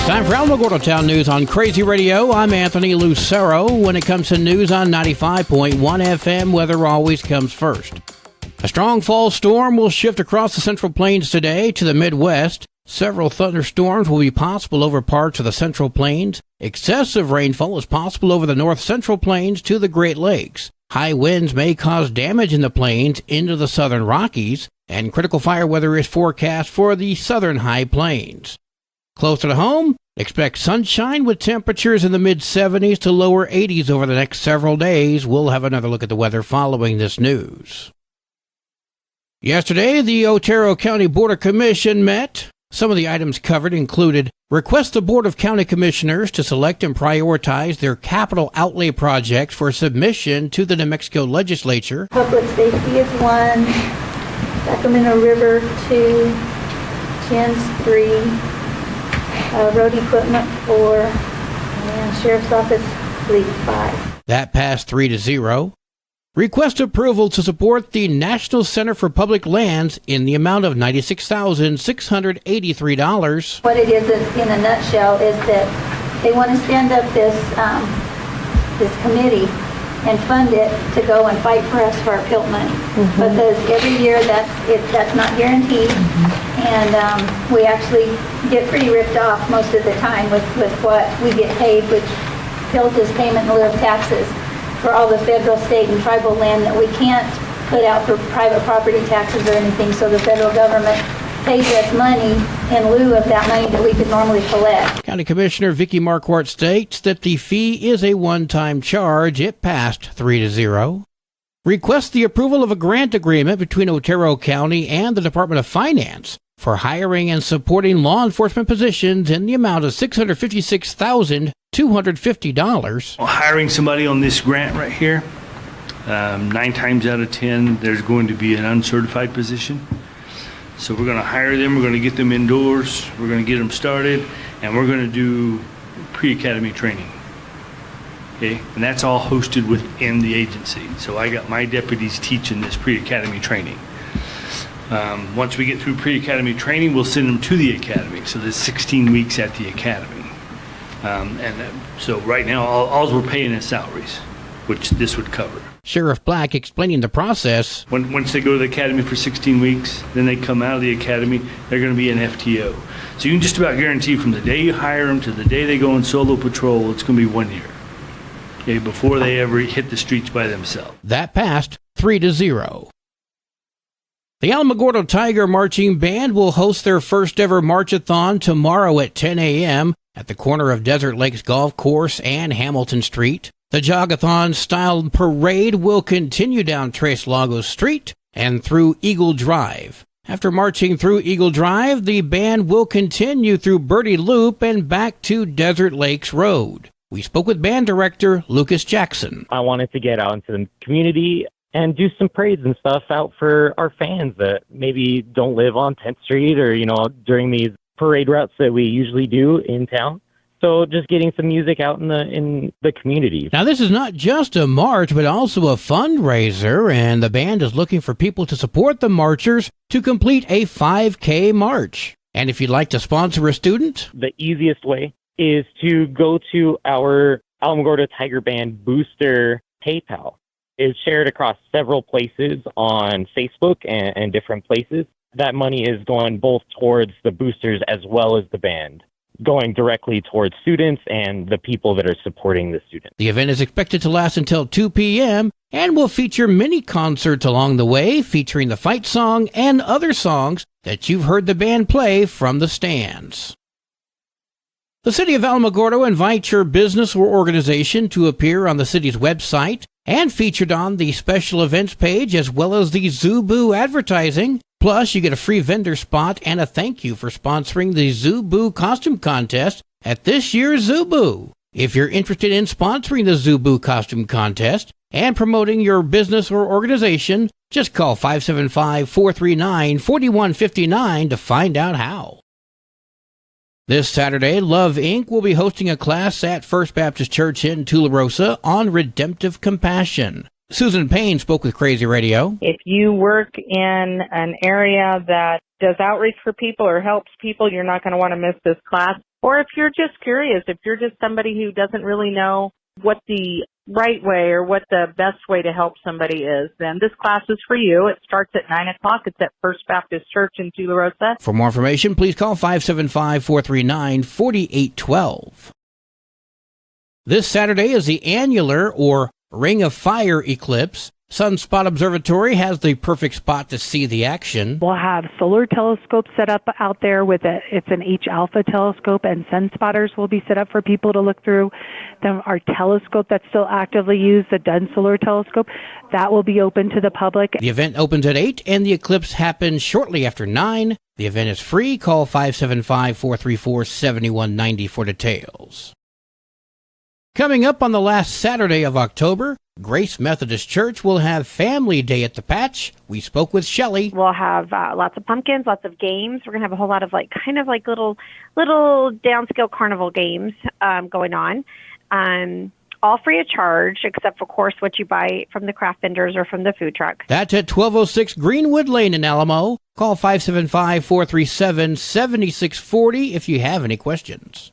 Time for Alamogordo Town News on Crazy Radio. I'm Anthony Lucero. When it comes to news on 95.1 FM, weather always comes first. A strong fall storm will shift across the Central Plains today to the Midwest. Several thunderstorms will be possible over parts of the Central Plains. Excessive rainfall is possible over the North Central Plains to the Great Lakes. High winds may cause damage in the plains into the southern Rockies, and critical fire weather is forecast for the southern High Plains. Closer to home, expect sunshine with temperatures in the mid-70s to lower 80s over the next several days. We'll have another look at the weather following this news. Yesterday, the Otero County Board of Commission met. Some of the items covered included request the Board of County Commissioners to select and prioritize their capital outlay projects for submission to the New Mexico Legislature. Public safety is 1, Sacramento River 2, Chins 3, road equipment 4, and Sheriff's Office Fleet 5. That passed 3-0. Request approval to support the National Center for Public Lands in the amount of $96,683. What it is in a nutshell is that they want to stand up this committee and fund it to go and fight for us for our PILT money. Because every year that's not guaranteed, and we actually get pretty ripped off most of the time with what we get paid, which PILT is payment in lieu of taxes for all the federal, state, and tribal land that we can't put out for private property taxes or anything, so the federal government pays us money in lieu of that money that we could normally collect. County Commissioner Vicki Marquardt states that the fee is a one-time charge. It passed 3-0. Request the approval of a grant agreement between Otero County and the Department of Finance for hiring and supporting law enforcement positions in the amount of $656,250. Hiring somebody on this grant right here, 9 times out of 10, there's going to be an uncertified position. So we're going to hire them, we're going to get them indoors, we're going to get them started, and we're going to do pre-academy training. Okay, and that's all hosted within the agency. So I got my deputies teaching this pre-academy training. Once we get through pre-academy training, we'll send them to the academy. So there's 16 weeks at the academy. So right now, all we're paying is salaries, which this would cover. Sheriff Black explaining the process. Once they go to the academy for 16 weeks, then they come out of the academy, they're going to be an FTO. So you can just about guarantee from the day you hire them to the day they go on solo patrol, it's going to be 1 year. Okay, before they ever hit the streets by themselves. That passed 3-0. The Alamogordo Tiger Marching Band will host their first ever marchathon tomorrow at 10 a.m. at the corner of Desert Lakes Golf Course and Hamilton Street. The Jogathon-style parade will continue down Tres Lagos Street and through Eagle Drive. After marching through Eagle Drive, the band will continue through Birdie Loop and back to Desert Lakes Road. We spoke with band director Lucas Jackson. I wanted to get out into the community and do some parades and stuff out for our fans that maybe don't live on 10th Street or, during these parade routes that we usually do in town. So just getting some music out in the community. Now, this is not just a march, but also a fundraiser, and the band is looking for people to support the marchers to complete a 5K march. And if you'd like to sponsor a student, the easiest way is to go to our Alamogordo Tiger Band Booster PayPal. It's shared across several places on Facebook and different places. That money is going both towards the boosters as well as the band, going directly towards students and the people that are supporting the students. The event is expected to last until 2 p.m. and will feature mini concerts along the way, featuring the fight song and other songs that you've heard the band play from the stands. The City of Alamogordo invites your business or organization to appear on the city's website and featured on the special events page as well as the Zubu advertising. Plus, you get a free vendor spot and a thank you for sponsoring the Zubu costume contest at this year's Zubu. If you're interested in sponsoring the Zubu costume contest and promoting your business or organization, just call 575-439-4159 to find out how. This Saturday, Love Inc. will be hosting a class at First Baptist Church in Tularosa on redemptive compassion. Susan Payne spoke with Crazy Radio. If you work in an area that does outreach for people or helps people, you're not going to want to miss this class. Or if you're just curious, if you're just somebody who doesn't really know what the right way or what the best way to help somebody is, then this class is for you. It starts at 9 o'clock. It's at First Baptist Church in Tularosa. For more information, please call 575-439-4812. This Saturday is the annular or Ring of Fire eclipse. Sunspot Observatory has the perfect spot to see the action. We'll have solar telescopes set up out there it's an H-alpha telescope, and sunspotters will be set up for people to look through. Then our telescope that's still actively used, the Dunn Solar Telescope, that will be open to the public. The event opens at 8 and the eclipse happens shortly after 9. The event is free. Call 575-434-7190 for details. Coming up on the last Saturday of October, Grace Methodist Church will have Family Day at the Patch. We spoke with Shelley. We'll have lots of pumpkins, lots of games. We're going to have a whole lot of kind of little downscale carnival games going on. All free of charge, except, of course, what you buy from the craft vendors or from the food truck. That's at 1206 Greenwood Lane in Alamo. Call 575-437-7640 if you have any questions.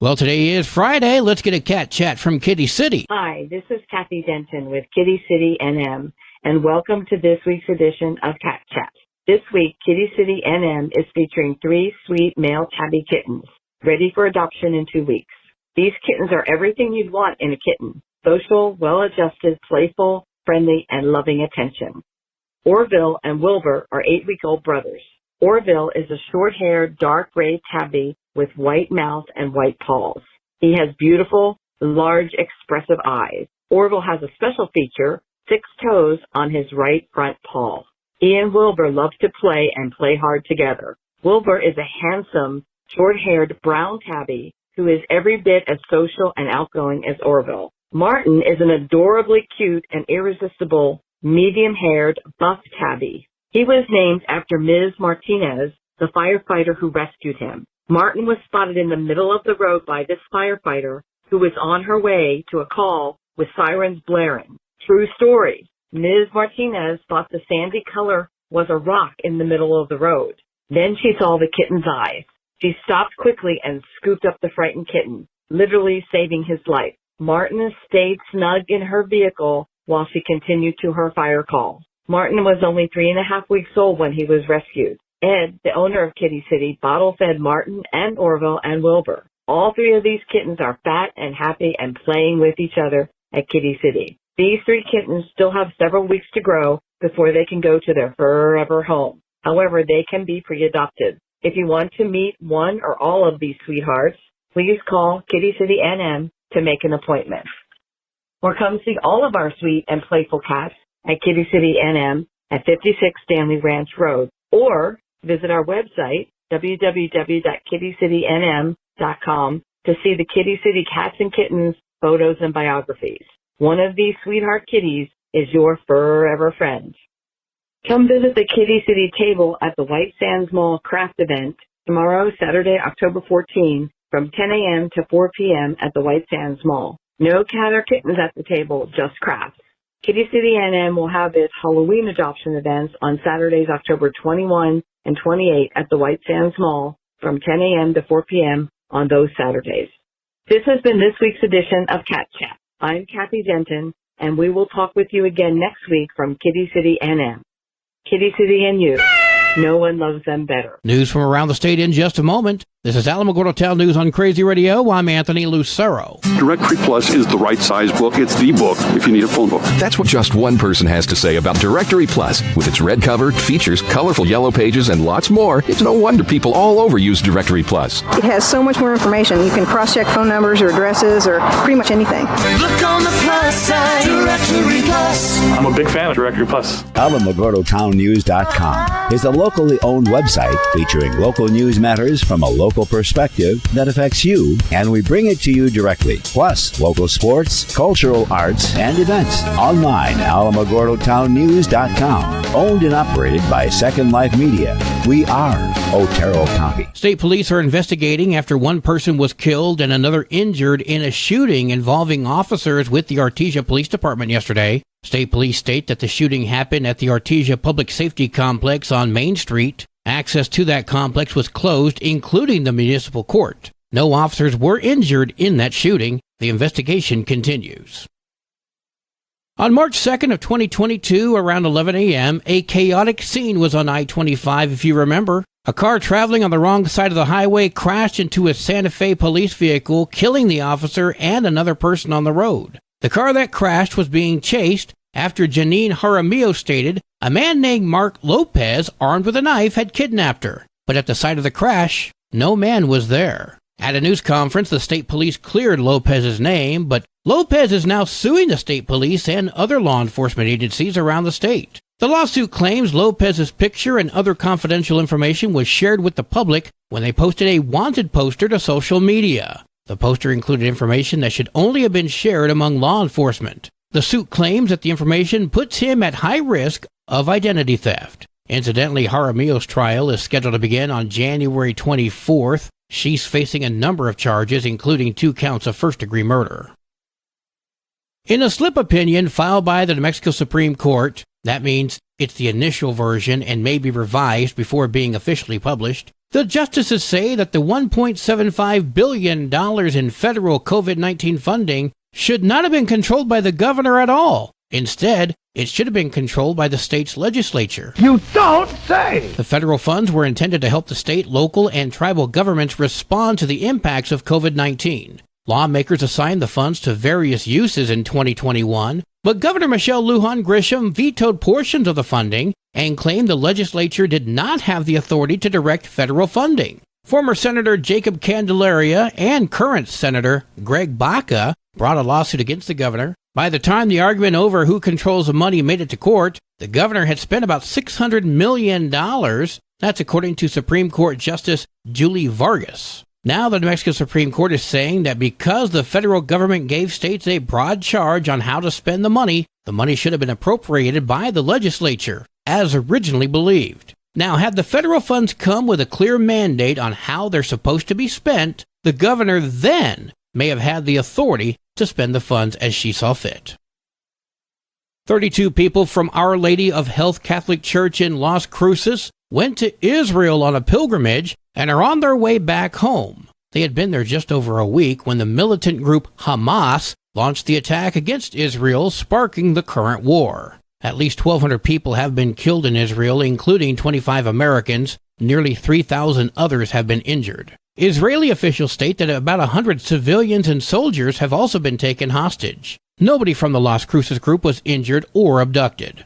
Well, today is Friday. Let's get a cat chat from Kitty City. Hi, this is Kathy Denton with Kitty City NM, and welcome to this week's edition of Cat Chat. This week, Kitty City NM is featuring 3 sweet male tabby kittens, ready for adoption in 2 weeks. These kittens are everything you'd want in a kitten: social, well-adjusted, playful, friendly, and loving attention. Orville and Wilbur are 8-week-old brothers. Orville is a short-haired, dark gray tabby with white mouth and white paws. He has beautiful, large, expressive eyes. Orville has a special feature: 6 toes on his right front paw. He and Wilbur love to play and play hard together. Wilbur is a handsome, short-haired brown tabby who is every bit as social and outgoing as Orville. Martin is an adorably cute and irresistible, medium-haired, buff tabby. He was named after Ms. Martinez, the firefighter who rescued him. Martin was spotted in the middle of the road by this firefighter who was on her way to a call with sirens blaring. True story. Ms. Martinez thought the sandy color was a rock in the middle of the road. Then she saw the kitten's eyes. She stopped quickly and scooped up the frightened kitten, literally saving his life. Martin stayed snug in her vehicle while she continued to her fire call. Martin was only 3.5 weeks old when he was rescued. Ed, the owner of Kitty City, bottle-fed Martin and Orville and Wilbur. All 3 of these kittens are fat and happy and playing with each other at Kitty City. These 3 kittens still have several weeks to grow before they can go to their forever home. However, they can be pre-adopted. If you want to meet one or all of these sweethearts, please call Kitty City NM to make an appointment. Or come see all of our sweet and playful cats at Kitty City NM at 56 Stanley Ranch Road. Or visit our website, www.kittycitynm.com, to see the Kitty City cats and kittens, photos, and biographies. One of these sweetheart kitties is your forever friend. Come visit the Kitty City table at the White Sands Mall craft event tomorrow, Saturday, October 14, from 10 a.m. to 4 p.m. at the White Sands Mall. No cat or kittens at the table, just crafts. Kitty City NM will have its Halloween adoption events on Saturdays, October 21 and 28 at the White Sands Mall from 10 a.m. to 4 p.m. on those Saturdays. This has been this week's edition of Cat Chat. I'm Kathy Denton, and we will talk with you again next week from Kitty City NM. Kitty City and you. No one loves them better. News from around the state in just a moment. This is Alamogordo Town News on Crazy Radio. I'm Anthony Lucero. Directory Plus is the right size book. It's the book if you need a phone book. That's what just one person has to say about Directory Plus. With its red cover, features, colorful yellow pages, and lots more, it's no wonder people all over use Directory Plus. It has so much more information. You can cross-check phone numbers or addresses or pretty much anything. Look on the plus side, Directory Plus. I'm a big fan of Directory Plus. AlamogordoTownNews.com is a locally owned website featuring local news matters from a local perspective that affects you, and we bring it to you directly. Plus, local sports, cultural arts, and events. Online, AlamogordoTownNews.com. Owned and operated by Second Life Media. We are Otero County. State police are investigating after one person was killed and another injured in a shooting involving officers with the Artesia Police Department yesterday. State police state that the shooting happened at the Artesia Public Safety Complex on Main Street. Access to that complex was closed, including the municipal court. No officers were injured in that shooting. The investigation continues. On March 2nd of 2022, around 11 a.m., a chaotic scene was on I-25, if you remember. A car traveling on the wrong side of the highway crashed into a Santa Fe police vehicle, killing the officer and another person on the road. The car that crashed was being chased after Janine Jaramillo stated a man named Mark Lopez, armed with a knife, had kidnapped her. But at the site of the crash, no man was there. At a news conference, the state police cleared Lopez's name, but Lopez is now suing the state police and other law enforcement agencies around the state. The lawsuit claims Lopez's picture and other confidential information was shared with the public when they posted a wanted poster to social media. The poster included information that should only have been shared among law enforcement. The suit claims that the information puts him at high risk of identity theft. Incidentally, Jaramillo's trial is scheduled to begin on January 24th. She's facing a number of charges, including 2 counts of first-degree murder. In a slip opinion filed by the New Mexico Supreme Court, that means it's the initial version and may be revised before being officially published, the justices say that the $1.75 billion in federal COVID-19 funding should not have been controlled by the governor at all. Instead, it should have been controlled by the state's legislature. You don't say! The federal funds were intended to help the state, local, and tribal governments respond to the impacts of COVID-19. Lawmakers assigned the funds to various uses in 2021, but Governor Michelle Lujan Grisham vetoed portions of the funding and claimed the legislature did not have the authority to direct federal funding. Former Senator Jacob Candelaria and current Senator Greg Baca brought a lawsuit against the governor. By the time the argument over who controls the money made it to court, the governor had spent about $600 million. That's according to Supreme Court Justice Julie Vargas. Now the New Mexico Supreme Court is saying that because the federal government gave states a broad charge on how to spend the money should have been appropriated by the legislature, as originally believed. Now, had the federal funds come with a clear mandate on how they're supposed to be spent, the governor then may have had the authority to spend the funds as she saw fit. 32 people from Our Lady of Health Catholic Church in Las Cruces went to Israel on a pilgrimage and are on their way back home. They had been there just over a week when the militant group Hamas launched the attack against Israel, sparking the current war. At least 1,200 people have been killed in Israel, including 25 Americans. Nearly 3,000 others have been injured. Israeli officials state that about 100 civilians and soldiers have also been taken hostage. Nobody from the Las Cruces group was injured or abducted.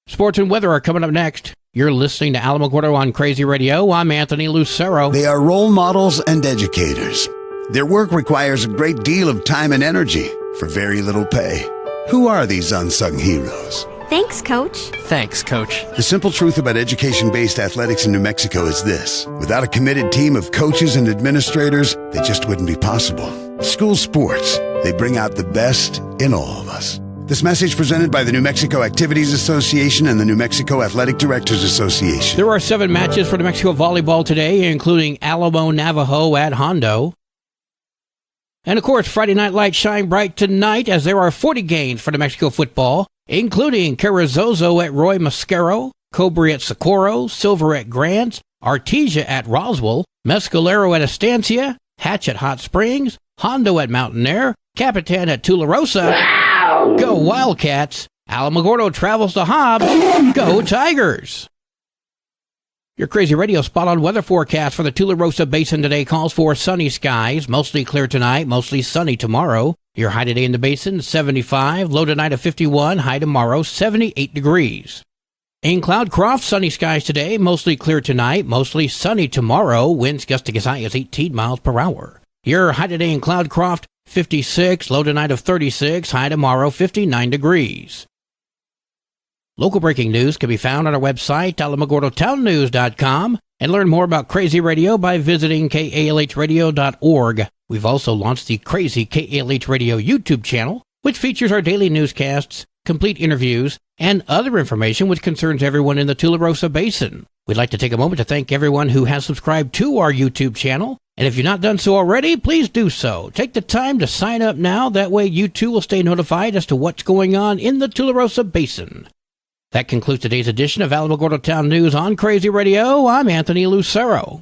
Sports and weather are coming up next. You're listening to Alamogordo on Crazy Radio. I'm Anthony Lucero. They are role models and educators. Their work requires a great deal of time and energy for very little pay. Who are these unsung heroes? Thanks, Coach. Thanks, Coach. The simple truth about education-based athletics in New Mexico is this. Without a committed team of coaches and administrators, they just wouldn't be possible. School sports, they bring out the best in all of us. This message presented by the New Mexico Activities Association and the New Mexico Athletic Directors Association. There are 7 matches for New Mexico volleyball today, including Alamo Navajo at Hondo. And of course, Friday Night Lights shine bright tonight as there are 40 games for New Mexico football, including Carrizozo at Roy Mascaro, Cobre at Socorro, Silver at Grants, Artesia at Roswell, Mescalero at Estancia, Hatch at Hot Springs, Hondo at Mountain Air, Capitan at Tularosa. Ow! Go Wildcats! Alamogordo travels to Hobbs. Go Tigers! Your Crazy Radio spot-on weather forecast for the Tularosa Basin today calls for sunny skies, mostly clear tonight, mostly sunny tomorrow. Your high today in the basin, 75, low tonight of 51, high tomorrow, 78 degrees. In Cloudcroft, sunny skies today, mostly clear tonight, mostly sunny tomorrow, winds gusting as high as 18 miles per hour. Your high today in Cloudcroft, 56, low tonight of 36, high tomorrow, 59 degrees. Local breaking news can be found on our website, alamogordotownnews.com, and learn more about Crazy Radio by visiting kalhradio.org. We've also launched the Crazy KALH Radio YouTube channel, which features our daily newscasts, complete interviews, and other information which concerns everyone in the Tularosa Basin. We'd like to take a moment to thank everyone who has subscribed to our YouTube channel, and if you've not done so already, please do so. Take the time to sign up now, that way you too will stay notified as to what's going on in the Tularosa Basin. That concludes today's edition of Alamogordo Town News on Crazy Radio. I'm Anthony Lucero.